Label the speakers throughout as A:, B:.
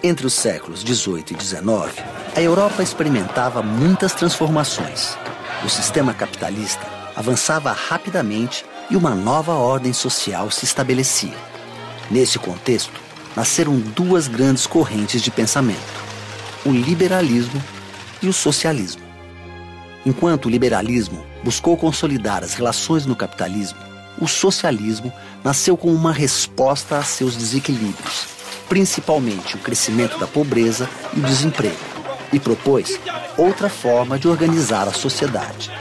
A: Entre os séculos XVIII e XIX, a Europa experimentava muitas transformações. O sistema capitalista avançava rapidamente e uma nova ordem social se estabelecia. Nesse contexto, nasceram duas grandes correntes de pensamento: o liberalismo e o socialismo. Enquanto o liberalismo buscou consolidar as relações no capitalismo, o socialismo nasceu como uma resposta a seus desequilíbrios, principalmente o crescimento da pobreza e o desemprego, e propôs outra forma de organizar a sociedade.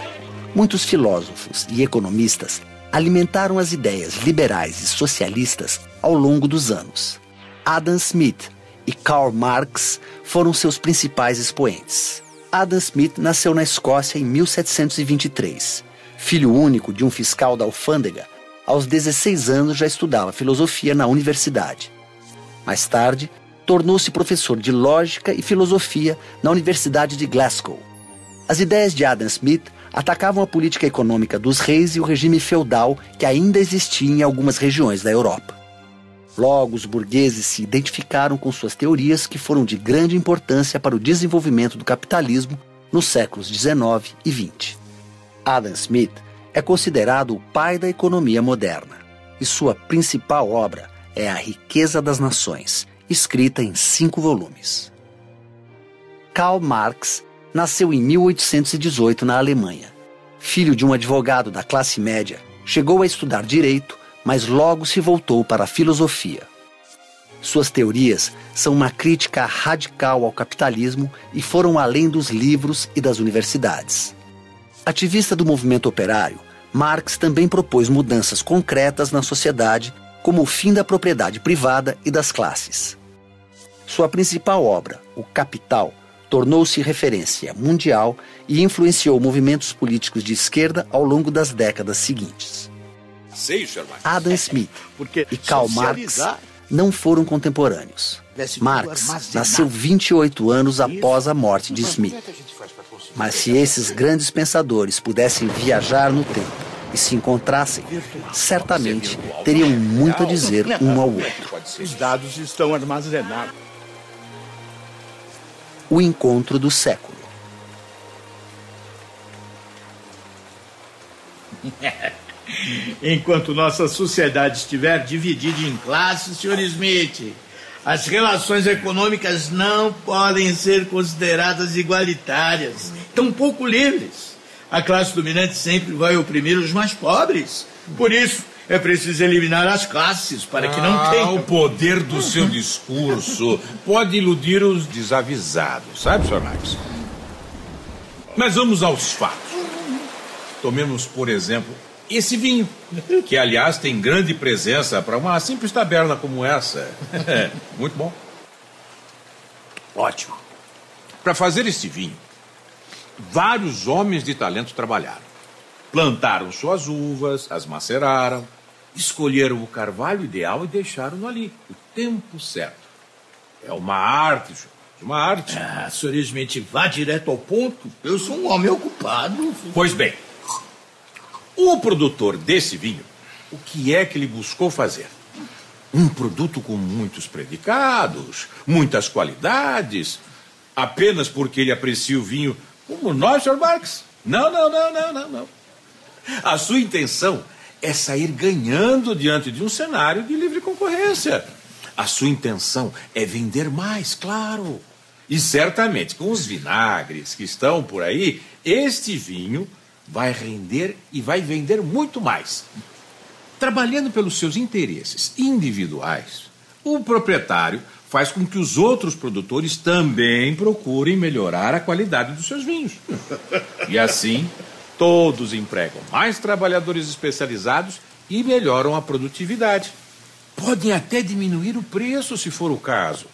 A: Muitos filósofos e economistas alimentaram as ideias liberais e socialistas ao longo dos anos. Adam Smith e Karl Marx foram seus principais expoentes. Adam Smith nasceu na Escócia em 1723. Filho único de um fiscal da alfândega, aos 16 anos já estudava filosofia na universidade. Mais tarde, tornou-se professor de lógica e filosofia na Universidade de Glasgow. As ideias de Adam Smith atacavam a política econômica dos reis e o regime feudal que ainda existia em algumas regiões da Europa. Logo, os burgueses se identificaram com suas teorias, que foram de grande importância para o desenvolvimento do capitalismo nos séculos XIX e XX. Adam Smith é considerado o pai da economia moderna, e sua principal obra é A Riqueza das Nações, escrita em 5 volumes. Karl Marx nasceu em 1818 na Alemanha. Filho de um advogado da classe média, chegou a estudar direito, mas logo se voltou para a filosofia. Suas teorias são uma crítica radical ao capitalismo e foram além dos livros e das universidades. Ativista do movimento operário, Marx também propôs mudanças concretas na sociedade, como o fim da propriedade privada e das classes. Sua principal obra, O Capital, tornou-se referência mundial e influenciou movimentos políticos de esquerda ao longo das décadas seguintes. Adam Smith e Karl Marx não foram contemporâneos. Marx nasceu 28 anos após a morte de Smith. Mas se esses grandes pensadores pudessem viajar no tempo e se encontrassem, certamente teriam muito a dizer um ao outro.
B: Os dados estão armazenados.
A: O encontro do século.
B: Enquanto nossa sociedade estiver dividida em classes, Sr. Smith, as relações econômicas não podem ser consideradas igualitárias, tampouco livres. A classe dominante sempre vai oprimir os mais pobres. Por isso, é preciso eliminar as classes para que não tenham...
C: O poder do seu discurso pode iludir os desavisados, sabe, Sr. Marx? Mas vamos aos fatos. Tomemos, por exemplo, esse vinho, que, aliás, tem grande presença para uma simples taberna como essa. Muito bom. Ótimo. Para fazer esse vinho, vários homens de talento trabalharam. Plantaram suas uvas, as maceraram, escolheram o carvalho ideal e deixaram-no ali, o tempo certo. É uma arte, uma arte.
B: Sr. Smith, vá direto ao ponto. Eu sou um homem ocupado.
C: Pois bem, o produtor desse vinho, o que é que ele buscou fazer? Um produto com muitos predicados, muitas qualidades, apenas porque ele aprecia o vinho como nós, Sr. Marx? Não. A sua intenção é sair ganhando diante de um cenário de livre concorrência. A sua intenção é vender mais, claro. E certamente, com os vinagres que estão por aí, este vinho vai render e vai vender muito mais. Trabalhando pelos seus interesses individuais, o proprietário faz com que os outros produtores também procurem melhorar a qualidade dos seus vinhos. E assim, todos empregam mais trabalhadores especializados e melhoram a produtividade. Podem até diminuir o preço, se for o caso.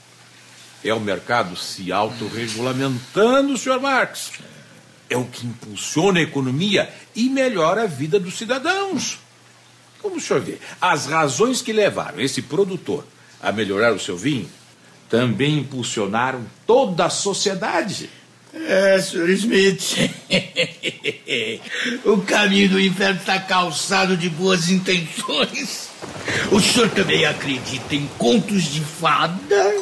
C: É o mercado se autorregulamentando, Sr. Marx. É o que impulsiona a economia e melhora a vida dos cidadãos. Como o senhor vê, as razões que levaram esse produtor a melhorar o seu vinho também impulsionaram toda a sociedade.
B: Sr. Smith. O caminho do inferno está calçado de boas intenções. O senhor também acredita em contos de fada?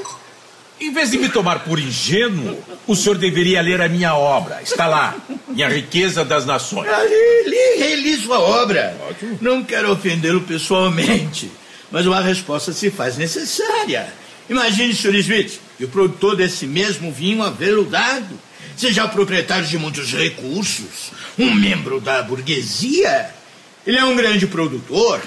C: Em vez de me tomar por ingênuo, o senhor deveria ler a minha obra. Está lá, Minha Riqueza das Nações.
B: Reli sua obra.
C: Ótimo.
B: Não quero ofendê-lo pessoalmente, mas uma resposta se faz necessária. Imagine, Sr. Smith, que o produtor desse mesmo vinho aveludado seja proprietário de muitos recursos, um membro da burguesia. Ele é um grande produtor,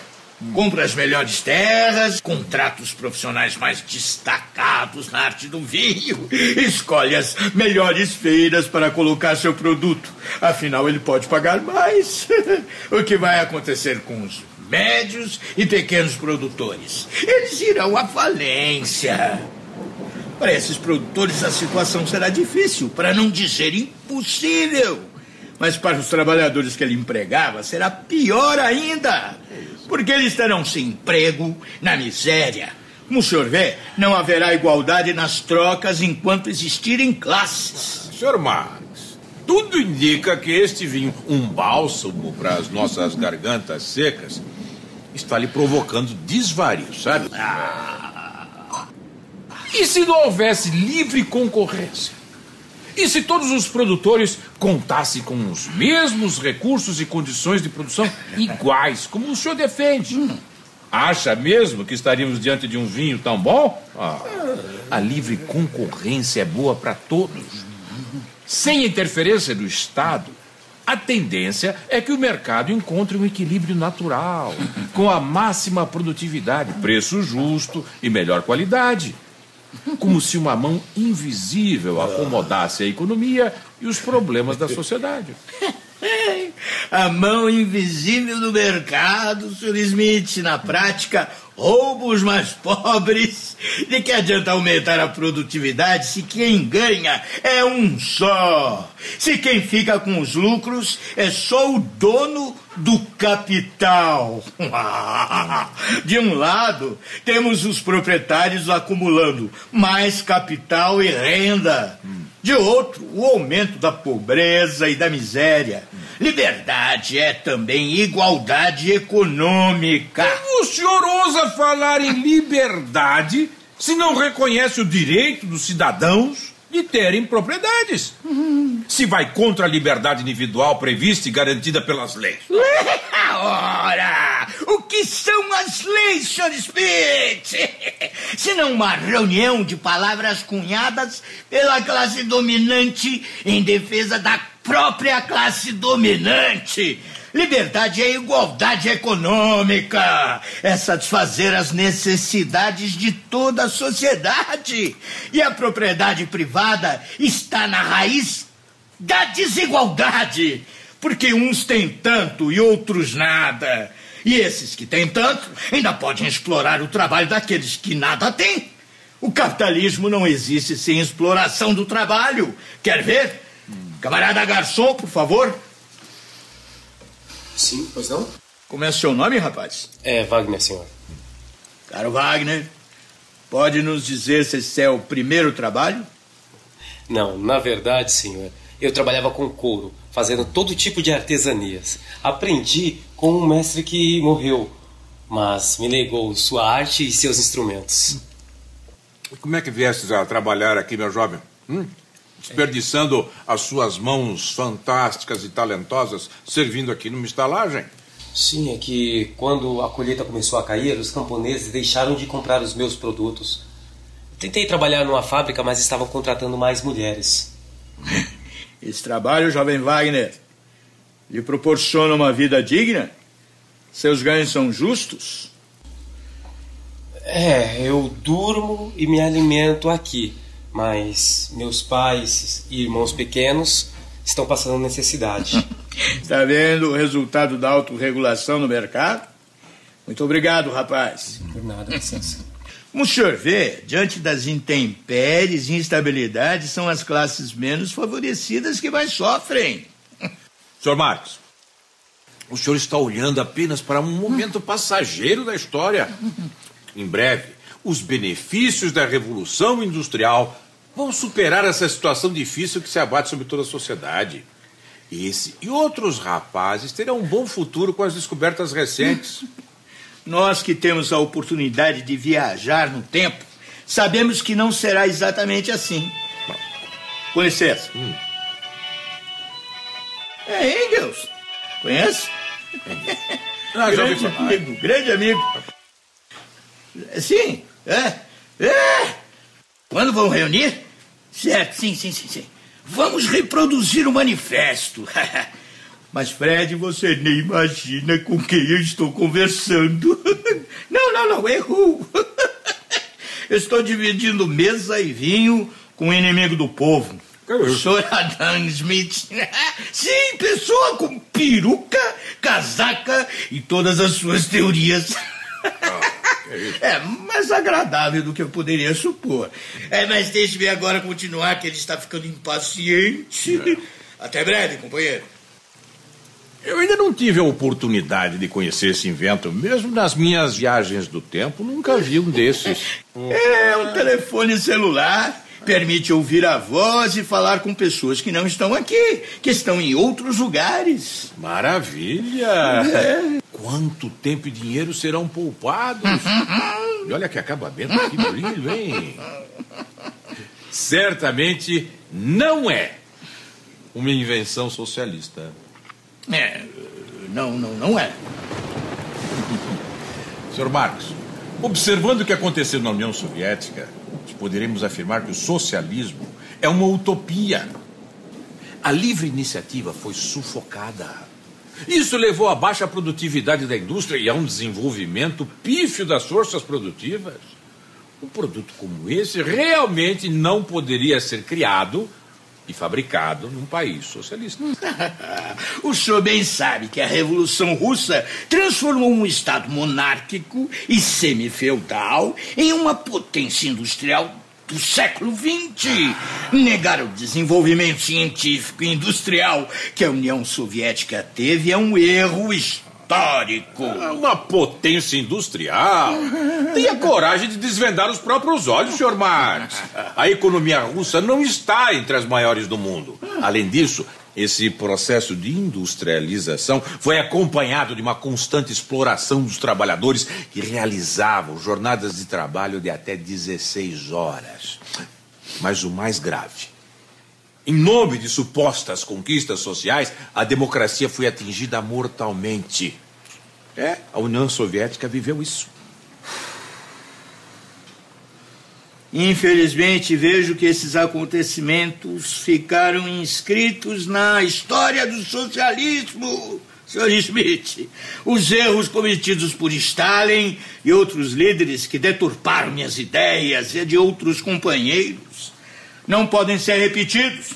B: compra as melhores terras, contrata os profissionais mais destacados na arte do vinho, escolhe as melhores feiras para colocar seu produto. Afinal, ele pode pagar mais. O que vai acontecer com os médios e pequenos produtores? Eles irão à falência. Para esses produtores, a situação será difícil, para não dizer impossível. Mas para os trabalhadores que ele empregava, será pior ainda, porque eles terão sem emprego, na miséria. Como o senhor vê, não haverá igualdade nas trocas enquanto existirem classes.
C: Sr. Marx, tudo indica que este vinho, um bálsamo para as nossas gargantas secas, está lhe provocando desvario, sabe? E se não houvesse livre concorrência? E se todos os produtores contassem com os mesmos recursos e condições de produção iguais, como o senhor defende? Acha mesmo que estaríamos diante de um vinho tão bom? A livre concorrência é boa para todos. Sem interferência do Estado, a tendência é que o mercado encontre um equilíbrio natural, com a máxima produtividade, preço justo e melhor qualidade. Como se uma mão invisível acomodasse a economia e os problemas da sociedade.
B: A mão invisível do mercado, Sr. Smith, na prática, rouba os mais pobres. De que adianta aumentar a produtividade se quem ganha é um só? Se quem fica com os lucros é só o dono do capital. De um lado, temos os proprietários acumulando mais capital e renda. De outro, o aumento da pobreza e da miséria. Liberdade é também igualdade econômica.
C: Como o senhor ousa falar em liberdade se não reconhece o direito dos cidadãos de terem propriedades? Se vai contra a liberdade individual prevista e garantida pelas leis.
B: Ora, o que são as leis, Sr. Smith? Se não uma reunião de palavras cunhadas pela classe dominante em defesa da própria classe dominante. Liberdade é igualdade econômica, é satisfazer as necessidades de toda a sociedade. E a propriedade privada está na raiz da desigualdade, porque uns têm tanto e outros nada. E esses que têm tanto ainda podem explorar o trabalho daqueles que nada têm. O capitalismo não existe sem exploração do trabalho. Quer ver? Camarada garçom, por favor.
D: Sim, pois não?
B: Como é seu nome, rapaz?
D: É Wagner, senhor.
B: Caro Wagner, pode nos dizer se esse é o primeiro trabalho?
D: Não, na verdade, senhor, eu trabalhava com couro, fazendo todo tipo de artesanias. Aprendi com um mestre que morreu, mas me legou sua arte e seus instrumentos.
C: Como é que viestes a trabalhar aqui, meu jovem? Desperdiçando as suas mãos fantásticas e talentosas servindo aqui numa estalagem?
D: Sim, é que quando a colheita começou a cair, os camponeses deixaram de comprar os meus produtos. Tentei trabalhar numa fábrica, mas estavam contratando mais mulheres.
B: Esse trabalho, jovem Wagner, lhe proporciona uma vida digna? Seus ganhos são justos?
D: Eu durmo e me alimento aqui, mas meus pais e irmãos pequenos estão passando necessidade.
B: Está vendo o resultado da autorregulação no mercado? Muito obrigado, rapaz.
D: Por nada, licença.
B: Como o senhor vê, diante das intempéries e instabilidades, são as classes menos favorecidas que mais sofrem.
C: Sr. Marx, o senhor está olhando apenas para um momento passageiro da história. Em breve, os benefícios da Revolução Industrial vão superar essa situação difícil que se abate sobre toda a sociedade. Esse e outros rapazes terão um bom futuro com as descobertas recentes.
B: Nós que temos a oportunidade de viajar no tempo, sabemos que não será exatamente assim. Com licença. É Engels. Conhece?
C: Já ouvi falar.
B: Grande amigo. Sim, Quando vão reunir? Certo, sim. Vamos reproduzir o manifesto. Mas, Fred, você nem imagina com quem eu estou conversando. Não, errou. Eu estou dividindo mesa e vinho com o inimigo do povo. O senhor Adam Smith. Sim, pessoa com peruca, casaca e todas as suas teorias. Mais agradável do que eu poderia supor. Mas deixe-me agora continuar, que ele está ficando impaciente. Até breve, companheiro.
C: Eu ainda não tive a oportunidade de conhecer esse invento, mesmo nas minhas viagens do tempo, nunca vi um desses.
B: Um telefone celular permite ouvir a voz e falar com pessoas que não estão aqui, que estão em outros lugares.
C: Maravilha! Quanto tempo e dinheiro serão poupados? E olha que acabamento, que brilho, hein? Certamente não é uma invenção socialista.
B: Não é.
C: Sr. Marx, observando o que aconteceu na União Soviética, poderemos afirmar que o socialismo é uma utopia. A livre iniciativa foi sufocada. Isso levou à baixa produtividade da indústria e a um desenvolvimento pífio das forças produtivas. Um produto como esse realmente não poderia ser criado e fabricado num país socialista.
B: O senhor bem sabe que a Revolução Russa transformou um Estado monárquico e semifeudal em uma potência industrial do século XX. Negar o desenvolvimento científico e industrial que a União Soviética teve é um erro histórico.
C: Uma potência industrial? Tenha coragem de desvendar os próprios olhos, Sr. Marx. A economia russa não está entre as maiores do mundo. Além disso, esse processo de industrialização foi acompanhado de uma constante exploração dos trabalhadores que realizavam jornadas de trabalho de até 16 horas. Mas o mais grave, em nome de supostas conquistas sociais, a democracia foi atingida mortalmente. A União Soviética viveu isso.
B: Infelizmente, vejo que esses acontecimentos ficaram inscritos na história do socialismo, Sr. Smith. Os erros cometidos por Stalin e outros líderes que deturparam minhas ideias e a de outros companheiros não podem ser repetidos.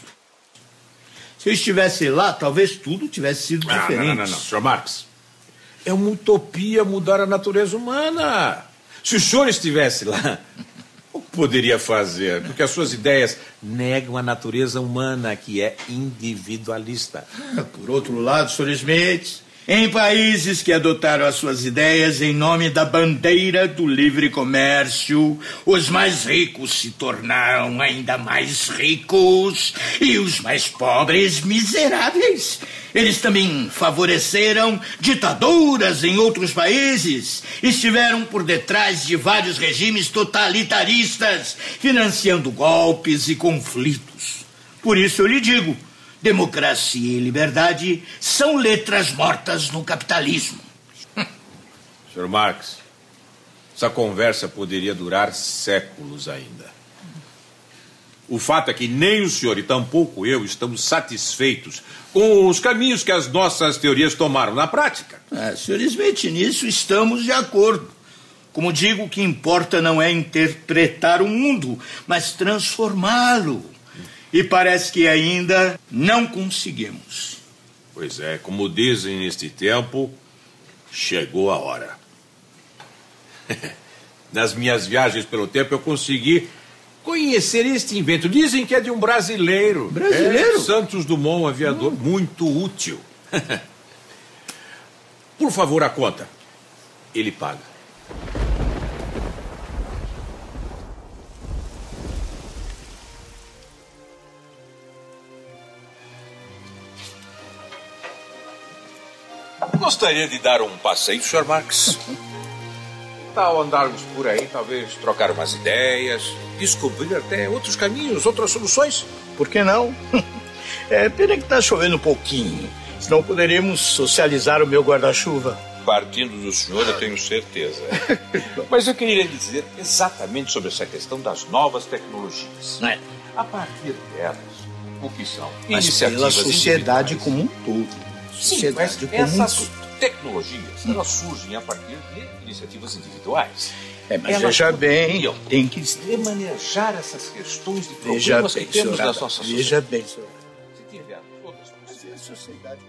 B: Se eu estivesse lá, talvez tudo tivesse sido diferente.
C: Não, Sr. Marx. É uma utopia mudar a natureza humana. Se o senhor estivesse lá, o que poderia fazer? Porque as suas ideias negam a natureza humana, que é individualista.
B: Por outro lado, Sr. Smith, em países que adotaram as suas ideias em nome da bandeira do livre comércio, os mais ricos se tornaram ainda mais ricos e os mais pobres miseráveis. Eles também favoreceram ditaduras em outros países, estiveram por detrás de vários regimes totalitaristas, financiando golpes e conflitos. Por isso eu lhe digo, democracia e liberdade são letras mortas no capitalismo.
C: Sr. Marx, essa conversa poderia durar séculos ainda. O fato é que nem o senhor e tampouco eu estamos satisfeitos com os caminhos que as nossas teorias tomaram na prática.
B: Sr. Smith, nisso estamos de acordo. Como digo, o que importa não é interpretar o mundo, mas transformá-lo. E parece que ainda não conseguimos.
C: Pois é, como dizem neste tempo, chegou a hora. Nas minhas viagens pelo tempo eu consegui conhecer este invento. Dizem que é de um brasileiro.
B: Brasileiro?
C: Santos Dumont, um aviador muito útil. Por favor, a conta. Ele paga. Gostaria de dar um passeio, Sr. Marx. Que tal andarmos por aí, talvez trocar umas ideias, descobrir até outros caminhos, outras soluções?
B: Por que não? É pena que está chovendo um pouquinho. Senão poderíamos socializar o meu guarda-chuva.
C: Partindo do senhor, eu tenho certeza. Mas eu queria dizer exatamente sobre essa questão das novas tecnologias. A partir delas, o que são
B: Mas
C: iniciativas
B: pela sociedade
C: individuais.
B: como um todo.
C: Sim, mas
B: Sociedade como um
C: essas
B: todo.
C: tecnologias, elas surgem a partir de iniciativas individuais.
B: Mas
C: Elas
B: veja bem,
C: poderiam
B: tem que...
C: remanejar essas questões de
B: Veja
C: problemas
B: bem,
C: que temos
B: senhor.
C: nas nossas
B: Veja bem, senhor.
C: Se tivermos outras
B: A sociedade...